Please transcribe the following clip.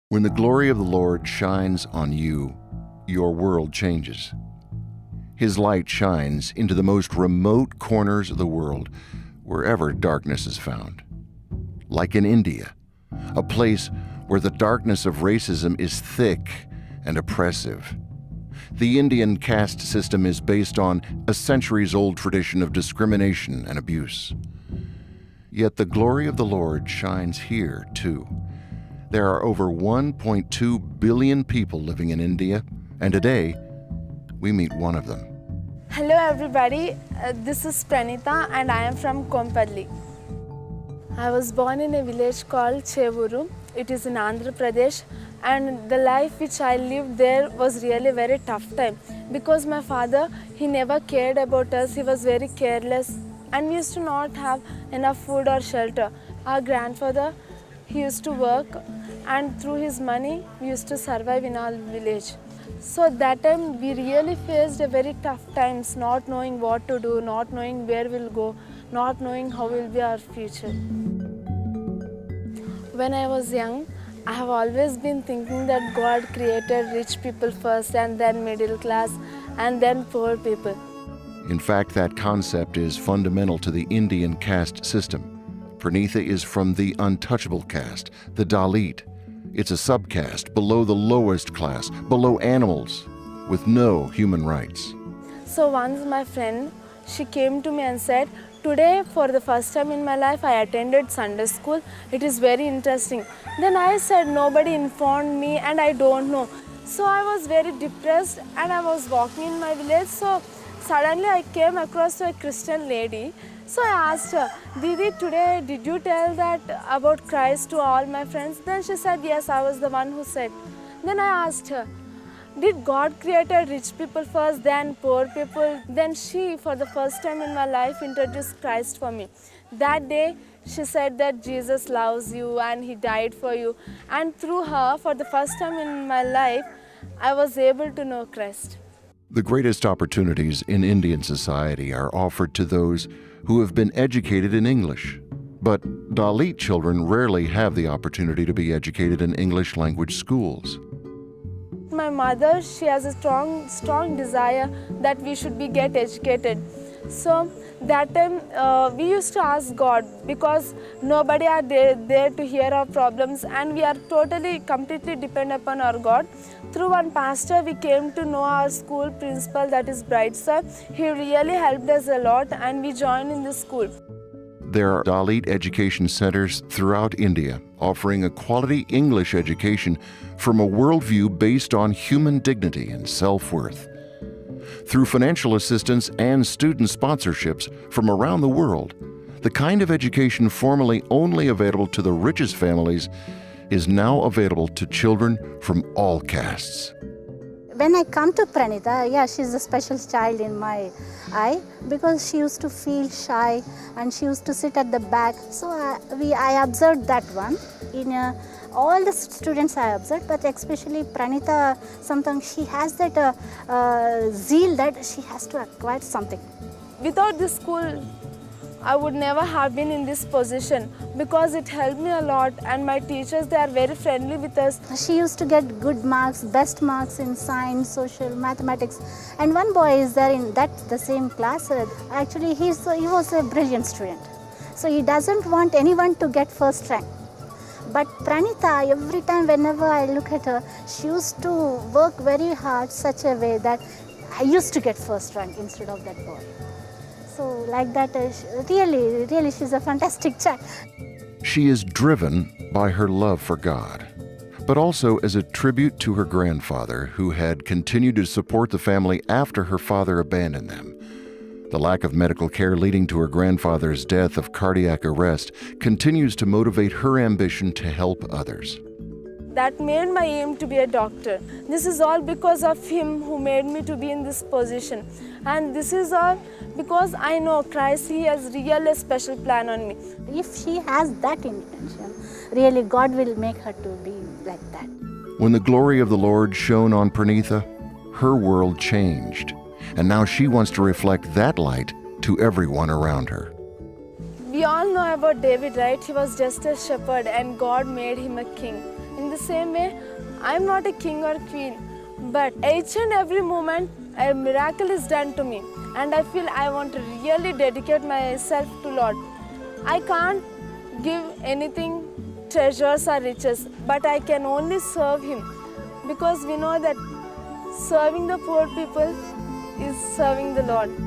When the glory of the Lord shines on you, your world changes. His light shines into the most remote corners of the world, wherever darkness is found. Like in India, a place where the darkness of racism is thick and oppressive. The Indian caste system is based on a centuries-old tradition of discrimination and abuse. Yet the glory of the Lord shines here, too. There are over 1.2 billion people living in India, and today, we meet one of them. Hello everybody, this is Pranitha and I am from Kompalli. I was born in a village called Chevuru. It is in Andhra Pradesh, and the life which I lived there was really very tough time because my father, he never cared about us. He was very careless and we used to not have enough food or shelter. Our grandfather, he used to work and through his money we used to survive in our village. So at that time we really faced a very tough times, not knowing what to do, not knowing where we'll go, not knowing how will be our future. When I was young, I have always been thinking that God created rich people first and then middle class and then poor people. In fact, that concept is fundamental to the Indian caste system. Pranitha is from the untouchable caste, the Dalit. It's a subcaste below the lowest class, below animals, with no human rights. So once my friend, she came to me and said, today for the first time in my life I attended Sunday school. It is very interesting. Then I said nobody informed me and I don't know. So I was very depressed and I was walking in my village. So suddenly I came across a Christian lady. So I asked her, Didi, today did you tell that about Christ to all my friends? Then she said, yes, I was the one who said. Then I asked her, did God create rich people first, then poor people? Then she, for the first time in my life, introduced Christ for me. That day, she said that Jesus loves you and He died for you. And through her, for the first time in my life, I was able to know Christ. The greatest opportunities in Indian society are offered to those who have been educated in English. But Dalit children rarely have the opportunity to be educated in English language schools. My mother, she has a strong desire that we should get educated. So that time we used to ask God because nobody are there to hear our problems and we are completely dependent upon our God. Through one pastor, we came to know our school principal, that is Bright Sir. He really helped us a lot and we joined in the school. There are Dalit education centers throughout India offering a quality English education from a worldview based on human dignity and self-worth. Through financial assistance and student sponsorships from around the world, the kind of education formerly only available to the richest families is now available to children from all castes. When I come to Pranitha, she's a special child in my eye because she used to feel shy and she used to sit at the back. So I observed that one. In all the students I observed, but especially Pranitha, sometimes she has that zeal that she has to acquire something. Without this school, I would never have been in this position because it helped me a lot and my teachers, they are very friendly with us. She used to get good marks, best marks in science, social, mathematics. And one boy is there in the same class. Actually, he was a brilliant student. So he doesn't want anyone to get first rank. But Pranitha, every time whenever I look at her, she used to work very hard such a way that I used to get first rank instead of that boy. So like that, really she's a fantastic child. She is driven by her love for God, but also as a tribute to her grandfather who had continued to support the family after her father abandoned them. The lack of medical care leading to her grandfather's death of cardiac arrest continues to motivate her ambition to help others. That made my aim to be a doctor. This is all because of him who made me to be in this position. And this is all because I know Christ, He has really a special plan on me. If she has that intention, really God will make her to be like that. When the glory of the Lord shone on Pranitha, her world changed. And now she wants to reflect that light to everyone around her. We all know about David, right? He was just a shepherd and God made him a king. In the same way, I am not a king or queen, but each and every moment a miracle is done to me, and I feel I want to really dedicate myself to Lord. I can't give anything, treasures or riches, but I can only serve Him, because we know that serving the poor people is serving the Lord.